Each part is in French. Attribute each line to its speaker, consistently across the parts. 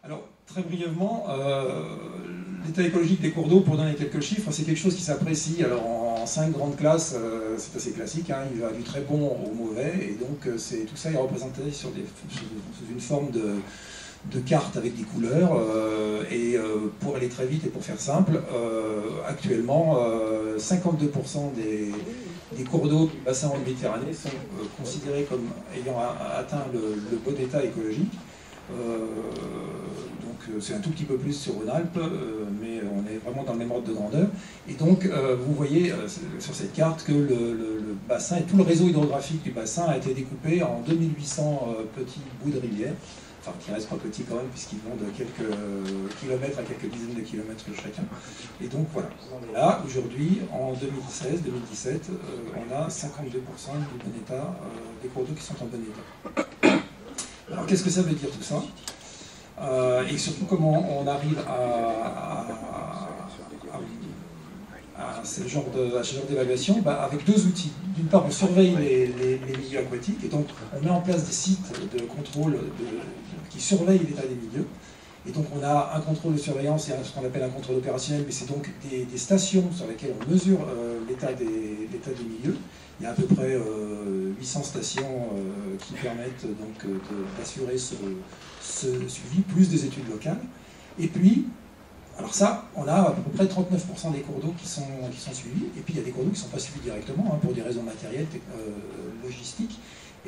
Speaker 1: Alors, très brièvement, l'état écologique des cours d'eau, pour donner quelques chiffres, c'est quelque chose qui s'apprécie. Alors, en 5 grandes classes, c'est assez classique, hein, il va du très bon au mauvais, et donc tout ça est représenté sous une forme de carte avec des couleurs. Pour aller très vite et pour faire simple, actuellement, 52% des cours d'eau du bassin en Méditerranée sont considérés comme ayant atteint le bon état écologique. Donc c'est un tout petit peu plus sur Rhône-Alpes, mais on est vraiment dans le même ordre de grandeur. Et donc vous voyez sur cette carte que le bassin et tout le réseau hydrographique du bassin a été découpé en 2800 petits bouts de rivière, enfin qui restent pas petits quand même puisqu'ils vont de quelques kilomètres à quelques dizaines de kilomètres chacun. Et donc voilà, on est là aujourd'hui en 2016-2017, on a 52% du bon état des cours d'eau qui sont en bon état. Alors qu'est-ce que ça veut dire tout ça et surtout comment on arrive à ce genre d'évaluation avec deux outils. D'une part, on surveille les milieux aquatiques et donc on met en place des sites de contrôle qui surveillent l'état des milieux. Et donc on a un contrôle de surveillance et ce qu'on appelle un contrôle opérationnel, mais c'est donc des stations sur lesquelles on mesure l'état des milieux. Il y a à peu près 800 stations qui permettent donc d'assurer ce suivi, plus des études locales. Et puis, alors ça, on a à peu près 39% des cours d'eau qui sont suivis, et puis il y a des cours d'eau qui ne sont pas suivis directement, hein, pour des raisons matérielles, logistiques.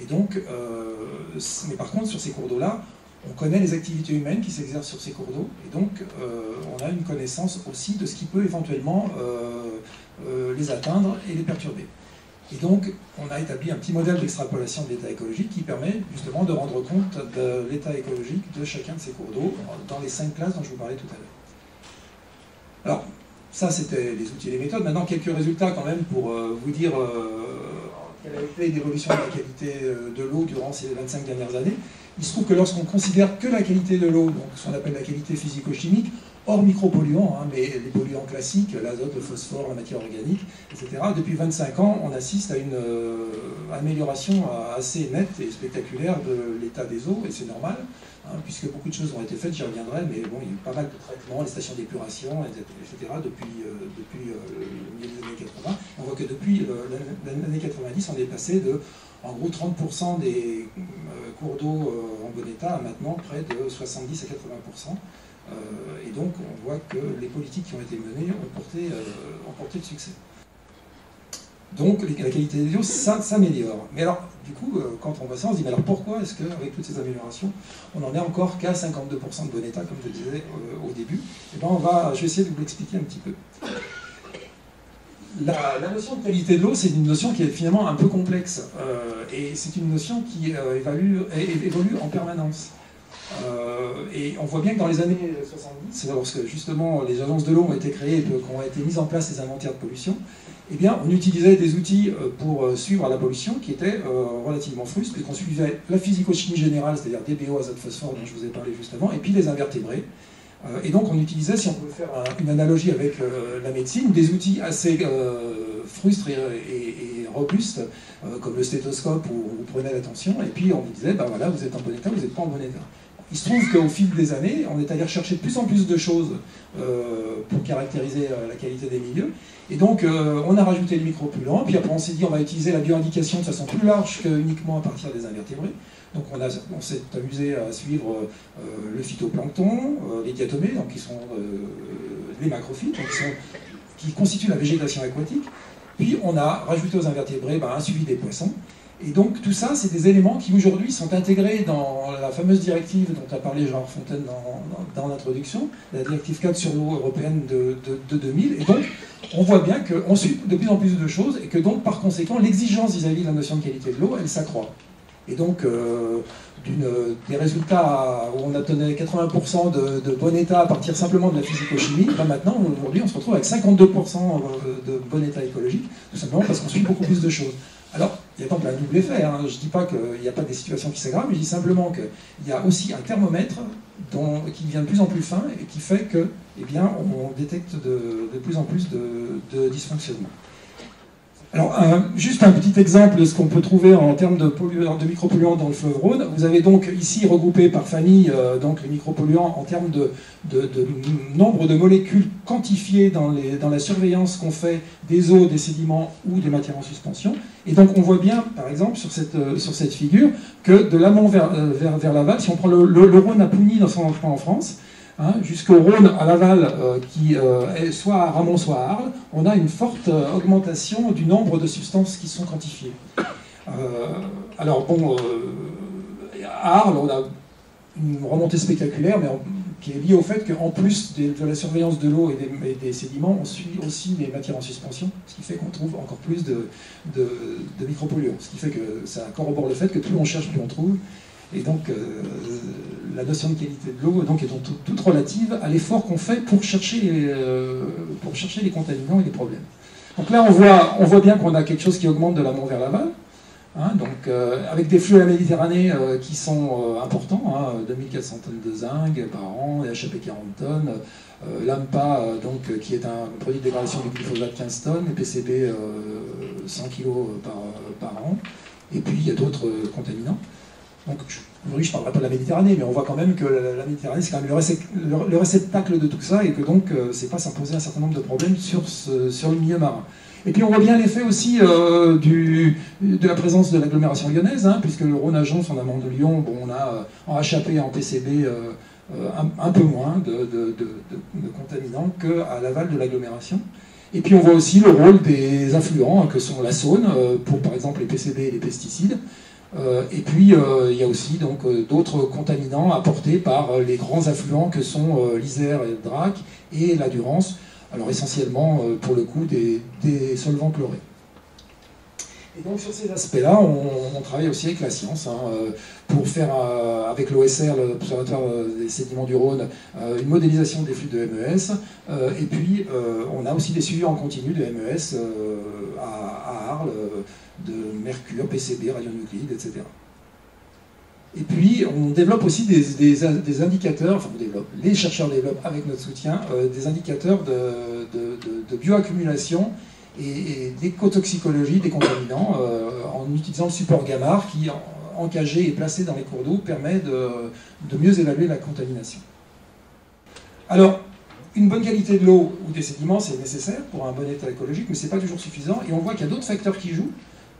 Speaker 1: Et donc, mais par contre, sur ces cours d'eau-là, on connaît les activités humaines qui s'exercent sur ces cours d'eau, et donc on a une connaissance aussi de ce qui peut éventuellement les atteindre et les perturber. Et donc, on a établi un petit modèle d'extrapolation de l'état écologique qui permet justement de rendre compte de l'état écologique de chacun de ces cours d'eau dans les 5 classes dont je vous parlais tout à l'heure. Alors, ça c'était les outils et les méthodes. Maintenant, quelques résultats quand même pour vous dire quelle a été l'évolution de la qualité de l'eau durant ces 25 dernières années. Il se trouve que lorsqu'on considère que la qualité de l'eau, donc ce qu'on appelle la qualité physico-chimique, hors micropolluants, hein, mais les polluants classiques, l'azote, le phosphore, la matière organique, etc., depuis 25 ans, on assiste à une amélioration assez nette et spectaculaire de l'état des eaux, et c'est normal, hein, puisque beaucoup de choses ont été faites, j'y reviendrai, mais bon, il y a eu pas mal de traitements, les stations d'épuration, etc., depuis le milieu des années 80. On voit que depuis l'année 90, on est passé de, en gros, 30% des cours d'eau en bon état à maintenant près de 70 à 80%. Et donc on voit que les politiques qui ont été menées ont porté de succès. Donc la qualité des eaux s'améliore. Mais alors, du coup, quand on voit ça, on se dit, mais alors pourquoi est-ce qu'avec toutes ces améliorations, on n'en est encore qu'à 52% de bon état, comme je disais au début? Et ben je vais essayer de vous l'expliquer un petit peu. La notion de qualité de l'eau, c'est une notion qui est finalement un peu complexe. Et c'est une notion qui évolue en permanence. Et on voit bien que dans les années 70, lorsque justement les agences de l'eau ont été créées et qu'ont été mises en place les inventaires de pollution, eh bien, on utilisait des outils pour suivre la pollution qui étaient relativement frustes, puisqu'on suivait la physico-chimie générale, c'est-à-dire DBO, azote, phosphore, dont je vous ai parlé juste avant, et puis les invertébrés. Et donc on utilisait, si on peut faire une analogie avec la médecine, des outils assez frustres et robustes, comme le stéthoscope où vous prenez la tension, et puis on vous disait, ben voilà, vous êtes en bon état, vous n'êtes pas en bon état. Il se trouve qu'au fil des années, on est allé rechercher de plus en plus de choses pour caractériser la qualité des milieux. Et donc, on a rajouté les micropolluants, puis après on s'est dit on va utiliser la bioindication de façon plus large qu'uniquement à partir des invertébrés. Donc on s'est amusé à suivre le phytoplancton, les diatomées, donc qui sont les macrophytes, donc qui constituent la végétation aquatique. Puis on a rajouté aux invertébrés un suivi des poissons. Et donc tout ça, c'est des éléments qui aujourd'hui sont intégrés dans la fameuse directive dont a parlé Jean Fontaine dans l'introduction, la directive 4 sur l'eau européenne de 2000. Et donc on voit bien qu'on suit de plus en plus de choses et que donc par conséquent l'exigence vis-à-vis de la notion de qualité de l'eau, elle s'accroît. Et donc des résultats où on obtenait 80% de bon état à partir simplement de la physico-chimie, maintenant aujourd'hui on se retrouve avec 52% de bon état écologique, tout simplement parce qu'on suit beaucoup plus de choses. Alors, il y a pas un double effet, hein. Je ne dis pas qu'il n'y a pas des situations qui s'aggravent, mais je dis simplement qu'il y a aussi un thermomètre qui devient de plus en plus fin et qui fait que, eh bien, on détecte de plus en plus de dysfonctionnements. Alors, juste un petit exemple de ce qu'on peut trouver en termes de micropolluants dans le fleuve Rhône. Vous avez donc ici regroupé par famille donc les micropolluants en termes de nombre de molécules quantifiées dans la surveillance qu'on fait des eaux, des sédiments ou des matières en suspension. Et donc on voit bien, par exemple, sur cette figure, que de l'amont vers l'aval, si on prend le Rhône à Pougny dans son entrée en France, jusqu'au Rhône à l'aval, qui est soit à Ramon, soit à Arles, on a une forte augmentation du nombre de substances qui sont quantifiées. Alors bon, à Arles, on a une remontée spectaculaire, mais qui est liée au fait qu'en plus de la surveillance de l'eau et des sédiments, on suit aussi les matières en suspension, ce qui fait qu'on trouve encore plus de micropolluants. Ce qui fait que ça corrobore le fait que plus on cherche, plus on trouve. Et donc, la notion de qualité de l'eau est toute relative à l'effort qu'on fait pour chercher les contaminants et les problèmes. Donc là, on voit bien qu'on a quelque chose qui augmente de l'amont vers l'aval, donc, avec des flux à la Méditerranée qui sont importants, 2400 tonnes de zinc par an, HAP 40 tonnes, l'AMPA, qui est un produit de dégradation du glyphosate 15 tonnes, et PCB 100 kg par an, et puis il y a d'autres contaminants. Donc, aujourd'hui, je ne parlerai pas de la Méditerranée, mais on voit quand même que la Méditerranée, c'est quand même le réceptacle de tout ça, et que donc, c'est pas sans poser un certain nombre de problèmes sur le milieu marin. Et puis, on voit bien l'effet aussi de la présence de l'agglomération lyonnaise, puisque le Rhône-Agence, en amont de Lyon, bon, on a en HAP et en PCB un peu moins de contaminants qu'à l'aval de l'agglomération. Et puis, on voit aussi le rôle des affluents, que sont la Saône, pour par exemple les PCB et les pesticides. Et puis, il y a aussi d'autres contaminants apportés par les grands affluents que sont l'Isère et le Drac et la Durance, alors essentiellement, pour le coup, des solvants chlorés. Et donc, sur ces aspects-là, on travaille aussi avec la science, pour faire, avec l'OSR, l'Observatoire des sédiments du Rhône, une modélisation des flux de MES, et puis on a aussi des suivis en continu de MES à Arles, de mercure, PCB, radionuclides, etc. Et puis, on développe aussi des indicateurs, enfin, les chercheurs développent avec notre soutien des indicateurs de bioaccumulation et d'écotoxicologie des contaminants en utilisant le support Gamar qui, encagé et placé dans les cours d'eau, permet de mieux évaluer la contamination. Alors, une bonne qualité de l'eau ou des sédiments, c'est nécessaire pour un bon état écologique, mais ce n'est pas toujours suffisant. Et on voit qu'il y a d'autres facteurs qui jouent,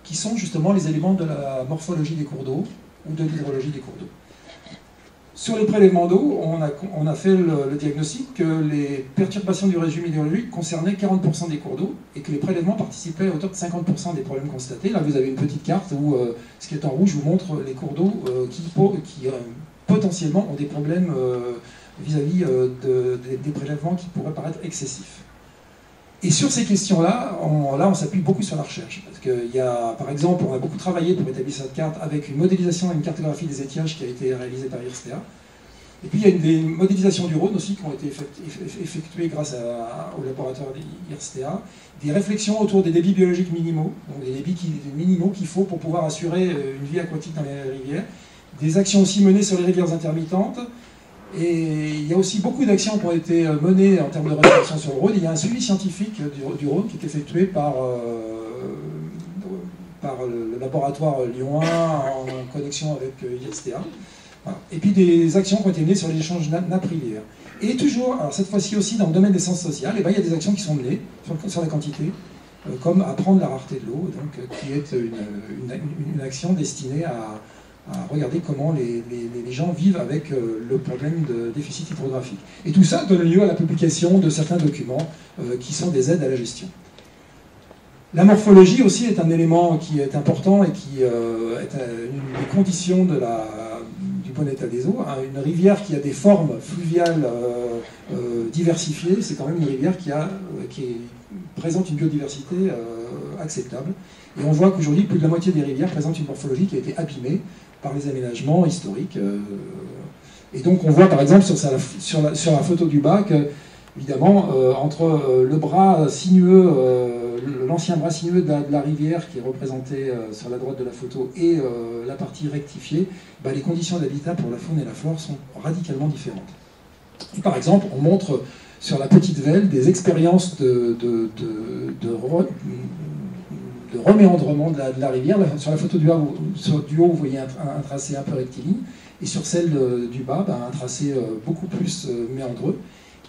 Speaker 1: qui sont justement les éléments de la morphologie des cours d'eau ou de l'hydrologie des cours d'eau. Sur les prélèvements d'eau, on a fait le diagnostic que les perturbations du régime hydrologique concernaient 40% des cours d'eau et que les prélèvements participaient à hauteur de 50% des problèmes constatés. Là, vous avez une petite carte où ce qui est en rouge vous montre les cours d'eau qui potentiellement ont des problèmes vis-à-vis des prélèvements qui pourraient paraître excessifs. Et sur ces questions-là, on s'appuie beaucoup sur la recherche. Parce qu'il y a, par exemple, on a beaucoup travaillé pour établir cette carte avec une modélisation et une cartographie des étiages qui a été réalisée par IRSTEA. Et puis il y a des modélisations du Rhône aussi qui ont été effectuées grâce au laboratoire d'IRSTEA. Des réflexions autour des débits biologiques minimaux, donc des débits minimaux qu'il faut pour pouvoir assurer une vie aquatique dans les rivières. Des actions aussi menées sur les rivières intermittentes. Et il y a aussi beaucoup d'actions qui ont été menées en termes de réflexion sur le Rhône. Il y a un suivi scientifique du Rhône qui est effectué par le laboratoire lyon 1 en connexion avec IRSTEA. Voilà. Et puis des actions qui ont été menées sur les échanges nappes-rivières. Et toujours, alors cette fois-ci aussi dans le domaine des sciences sociales, il y a des actions qui sont menées sur la quantité, comme apprendre la rareté de l'eau, qui est une action destinée à regarder comment les gens vivent avec le problème de déficit hydrographique. Et tout ça donne lieu à la publication de certains documents qui sont des aides à la gestion. La morphologie aussi est un élément qui est important et qui est une des conditions du bon état des eaux. Une rivière qui a des formes fluviales diversifiées, c'est quand même une rivière qui présente une biodiversité acceptable. Et on voit qu'aujourd'hui, plus de la moitié des rivières présentent une morphologie qui a été abîmée par les aménagements historiques. Et donc on voit par exemple sur la photo du bas que, évidemment, entre le bras sinueux, l'ancien bras sinueux de la rivière qui est représenté sur la droite de la photo et la partie rectifiée, les conditions d'habitat pour la faune et la flore sont radicalement différentes. Et par exemple, on montre sur la petite Velle des expériences reméandrement de la rivière. Sur la photo du haut, vous voyez un tracé un peu rectiligne, et sur celle du bas, un tracé beaucoup plus méandreux.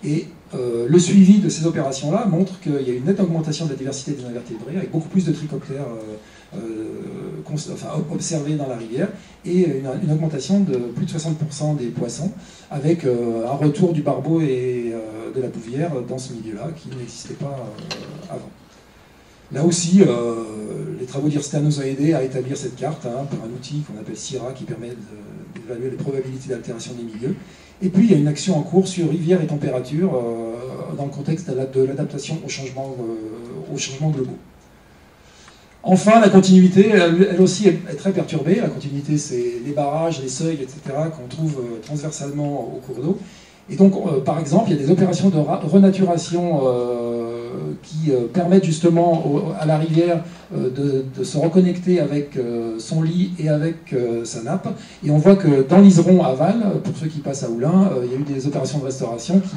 Speaker 1: Et le suivi de ces opérations-là montre qu'il y a une nette augmentation de la diversité des invertébrés, avec beaucoup plus de trichoptères observés dans la rivière, et une augmentation de plus de 60% des poissons, avec un retour du barbeau et de la bouvière dans ce milieu-là, qui n'existait pas avant. Là aussi, les travaux d'IRSTEA nous ont aidés à établir cette carte par un outil qu'on appelle CIRA, qui permet d'évaluer les probabilités d'altération des milieux. Et puis, il y a une action en cours sur rivière et température dans le contexte de l'adaptation aux changements globaux. Enfin, la continuité, elle aussi est très perturbée. La continuité, c'est les barrages, les seuils, etc., qu'on trouve transversalement au cours d'eau. Et donc, par exemple, il y a des opérations de renaturation qui permettent justement à la rivière de se reconnecter avec son lit et avec sa nappe. Et on voit que dans l'Iseron aval, pour ceux qui passent à Oulin, il y a eu des opérations de restauration qui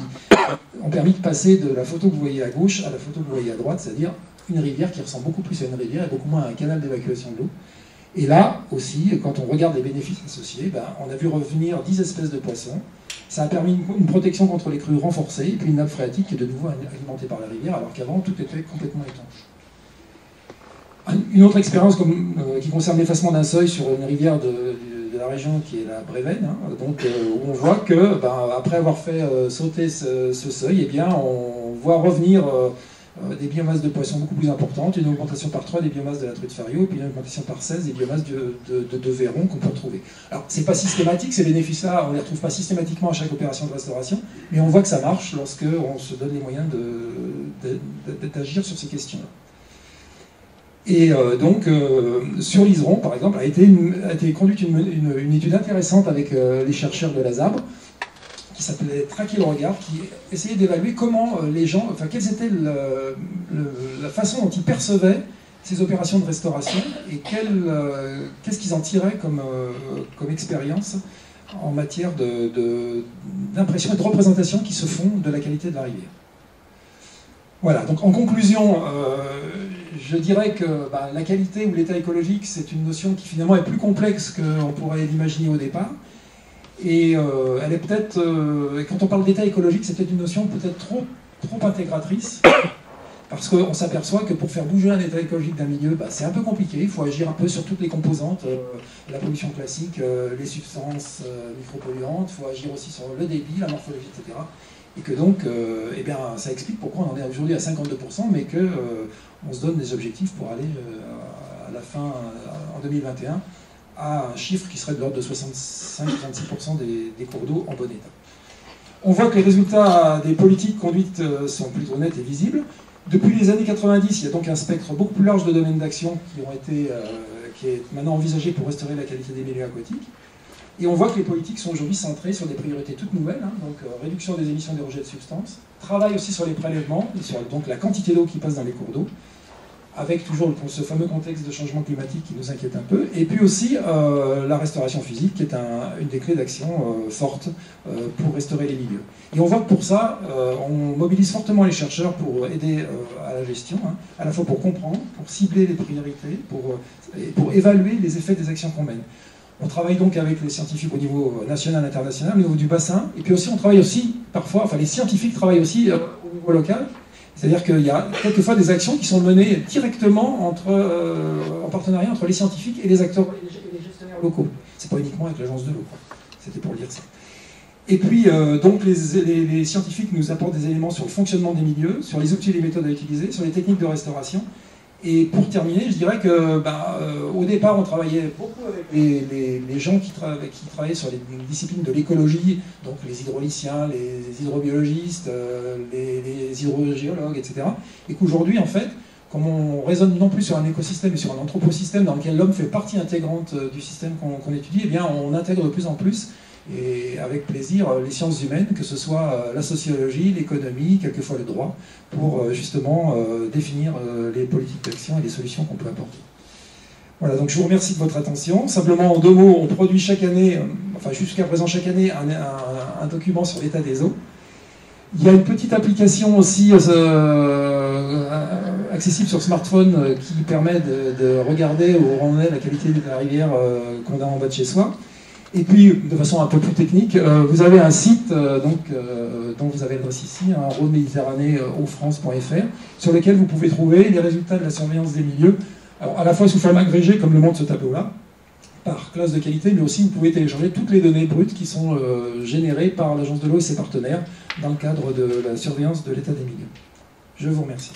Speaker 1: ont permis de passer de la photo que vous voyez à gauche à la photo que vous voyez à droite, c'est-à-dire une rivière qui ressemble beaucoup plus à une rivière et beaucoup moins à un canal d'évacuation de l'eau. Et là aussi, quand on regarde les bénéfices associés, on a vu revenir 10 espèces de poissons. Ça a permis une protection contre les crues renforcée, et puis une nappe phréatique qui est de nouveau alimentée par la rivière, alors qu'avant, tout était complètement étanche. Une autre expérience qui concerne l'effacement d'un seuil sur une rivière de la région qui est la Brévenne, où on voit que, après avoir fait sauter ce seuil, on voit revenir des biomasses de poissons beaucoup plus importantes, une augmentation par 3 des biomasses de la truite fario, puis une augmentation par 16 des biomasses de verron qu'on peut retrouver. Alors, c'est pas systématique, ces bénéfices-là, on ne les retrouve pas systématiquement à chaque opération de restauration, mais on voit que ça marche lorsqu'on se donne les moyens d'agir sur ces questions-là. Et sur l'Iseron, par exemple, a été conduite une étude intéressante avec les chercheurs de la ZABRE, qui s'appelait Traquer le regard, qui essayait d'évaluer comment les gens, quelle était la façon dont ils percevaient ces opérations de restauration et qu'est-ce qu'ils en tiraient comme expérience en matière d'impression et de représentation qui se font de la qualité de la rivière. Voilà, donc en conclusion, je dirais que la qualité ou l'état écologique, c'est une notion qui finalement est plus complexe qu'on pourrait l'imaginer au départ. Et elle est peut-être, quand on parle d'état écologique, c'est peut-être une notion peut-être trop intégratrice, parce qu'on s'aperçoit que pour faire bouger un état écologique d'un milieu, c'est un peu compliqué, il faut agir un peu sur toutes les composantes, la pollution classique, les substances micropolluantes, il faut agir aussi sur le débit, la morphologie, etc. Et que donc, ça explique pourquoi on en est aujourd'hui à 52%, mais qu'on se donne des objectifs pour aller à la fin, en 2021, à un chiffre qui serait de l'ordre de 65-66% des cours d'eau en bon état. On voit que les résultats des politiques conduites sont plutôt nets et visibles. Depuis les années 90, il y a donc un spectre beaucoup plus large de domaines d'action qui est maintenant envisagé pour restaurer la qualité des milieux aquatiques. Et on voit que les politiques sont aujourd'hui centrées sur des priorités toutes nouvelles, donc réduction des émissions des rejets de substances, travail aussi sur les prélèvements, et sur donc la quantité d'eau qui passe dans les cours d'eau, avec toujours ce fameux contexte de changement climatique qui nous inquiète un peu, et puis aussi la restauration physique, qui est une des clés d'action fortes pour restaurer les milieux. Et on voit que pour ça, on mobilise fortement les chercheurs pour aider à la gestion, à la fois pour comprendre, pour cibler les priorités, pour évaluer les effets des actions qu'on mène. On travaille donc avec les scientifiques au niveau national, international, au niveau du bassin, et puis aussi on travaille aussi, parfois, les scientifiques travaillent aussi au niveau local. C'est-à-dire qu'il y a quelquefois des actions qui sont menées directement en partenariat entre les scientifiques et les acteurs et les gestionnaires locaux. C'est pas uniquement avec l'agence de l'eau, c'était pour dire ça. Et puis, donc, les scientifiques nous apportent des éléments sur le fonctionnement des milieux, sur les outils et les méthodes à utiliser, sur les techniques de restauration. Et pour terminer, je dirais que au départ, on travaillait beaucoup avec les gens qui travaillaient sur les disciplines de l'écologie, donc les hydrauliciens, les hydrobiologistes, les hydrogéologues, etc. Et qu'aujourd'hui, en fait, comme on raisonne non plus sur un écosystème, mais sur un anthroposystème dans lequel l'homme fait partie intégrante du système qu'on étudie, eh bien, on intègre de plus en plus, et avec plaisir, les sciences humaines, que ce soit la sociologie, l'économie, quelquefois le droit, pour justement définir les politiques d'action et les solutions qu'on peut apporter. Voilà, donc je vous remercie de votre attention. Simplement, en 2 mots, on produit chaque année, jusqu'à présent chaque année, un document sur l'état des eaux. Il y a une petite application aussi accessible sur smartphone qui permet de regarder où on est la qualité de la rivière qu'on a en bas de chez soi. Et puis, de façon un peu plus technique, vous avez un site dont vous avez l'adresse ici, Rhône Méditerranée eau-france.fr, sur lequel vous pouvez trouver les résultats de la surveillance des milieux, alors à la fois sous forme agrégée, comme le montre ce tableau-là, par classe de qualité, mais aussi vous pouvez télécharger toutes les données brutes qui sont générées par l'Agence de l'eau et ses partenaires dans le cadre de la surveillance de l'état des milieux. Je vous remercie.